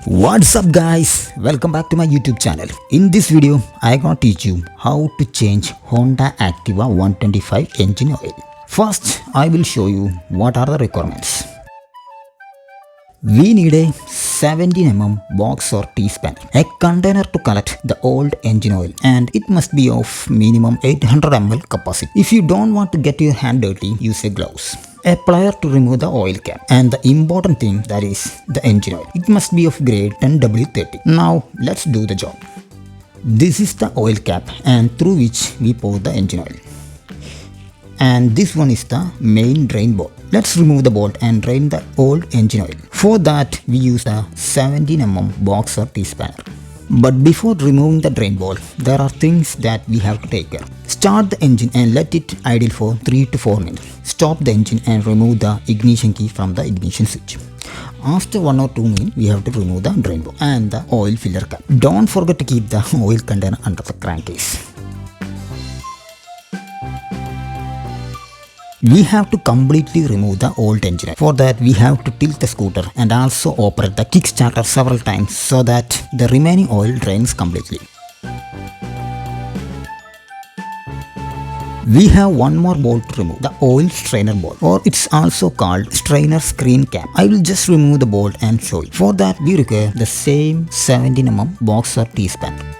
What's up guys, welcome back to my YouTube channel. In this video I gonna teach you how to change Honda Activa 125 engine oil. First I will show you what are the requirements. We need a 17 mm box or T-spanner, a container to collect the old engine oil, and it must be of minimum 800 ml capacity. If you don't want to get your hand dirty, use a gloves. A plier to remove the oil cap, and the important thing, that is the engine oil. It must be of grade 10W30. Now let's do the job. This is the oil cap and through which we pour the engine oil. And this one is the main drain bolt. Let's remove the bolt and drain the old engine oil. For that we use a 17 mm box or T-spanner. But before removing the drain bolt, there are things that we have to take care. Start the engine and let it idle for 3 to 4 minutes. Stop the engine and remove the ignition key from the ignition switch. After 1 or 2 minutes, we have to remove the drain bolt and the oil filler cap. Don't forget to keep the oil container under the crankcase. We have to completely remove the old engine. For that we have to tilt the scooter and also operate the kickstarter several times so that the remaining oil drains completely. We have one more bolt to remove, the oil strainer bolt, or it's also called strainer screen cap. I will just remove the bolt and show you. For that we require the same 17 mm box or T-spanner.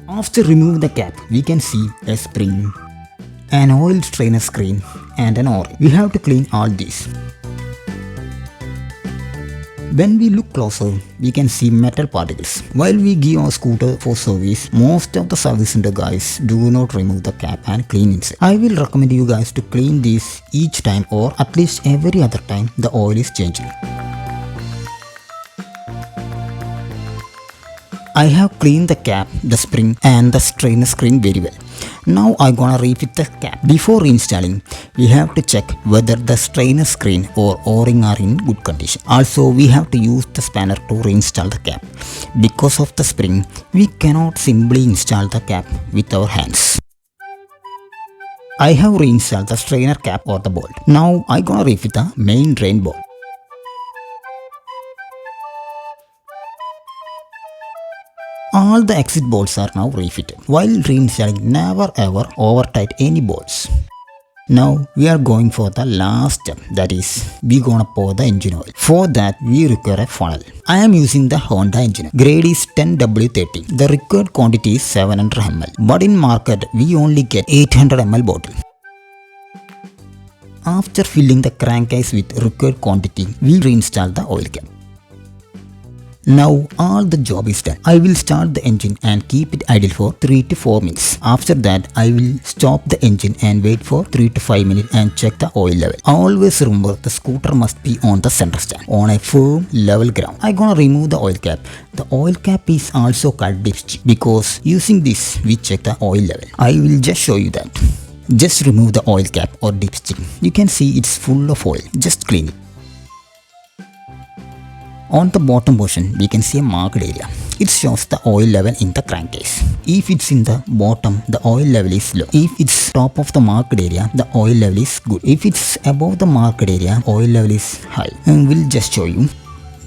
After removing the cap, we can see a spring, an oil strainer screen and an O-ring. We have to clean all these. When we look closer, we can see metal particles. While we give our scooter for service, most of the service center guys do not remove the cap and clean inside. I will recommend you guys to clean this each time or at least every other time the oil is changing. I have cleaned the cap, the spring and the strainer screen very well. Now I'm gonna refit the cap. Before reinstalling, we have to check whether the strainer screen or O-ring are in good condition. Also, we have to use the spanner to reinstall the cap. Because of the spring, we cannot simply install the cap with our hands. I have reinstalled the strainer cap or the bolt. Now I'm gonna refit the main drain bolt. All the exit bolts are now refitted. While reinstalling, never ever over tight any bolts. Now we are going for the last step, that is, we gonna pour the engine oil. For that we require a funnel. I am using the Honda engine. Grade is 10W30. The required quantity is 700 ml. But in market we only get 800 ml bottle. After filling the crankcase with required quantity, we reinstall the oil cap. Now all the job is done. I will start the engine and keep it idle for 3 to 4 minutes. After that I will stop the engine and wait for 3 to 5 minutes and check the oil level. Always remember the scooter must be on the center stand, on a firm level ground. I gonna remove the oil cap. The oil cap is also called dipstick because using this we check the oil level. I will just show you that. Just remove the oil cap or dipstick. You can see it's full of oil. Just clean it. On the bottom portion, we can see a marked area. It shows the oil level in the crankcase. If it's in the bottom, the oil level is low. If it's top of the marked area, the oil level is good. If it's above the marked area, oil level is high. And we'll just show you.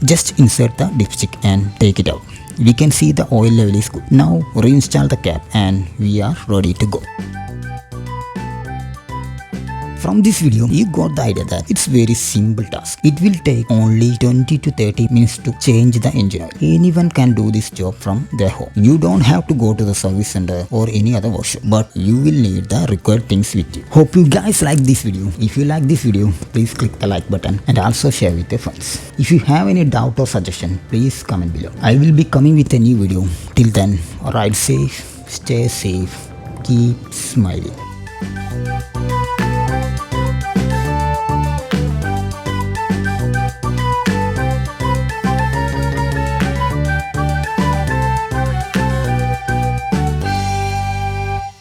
Just insert the dipstick and take it out. We can see the oil level is good. Now reinstall the cap and we are ready to go. From this video, you got the idea that it's very simple task. It will take only 20 to 30 minutes to change the engine oil. Anyone can do this job from their home. You don't have to go to the service center or any other workshop, but you will need the required things with you. Hope you guys like this video. If you like this video, please click the like button and also share with your friends. If you have any doubt or suggestion, please comment below. I will be coming with a new video. Till then, ride safe, stay safe, keep smiling.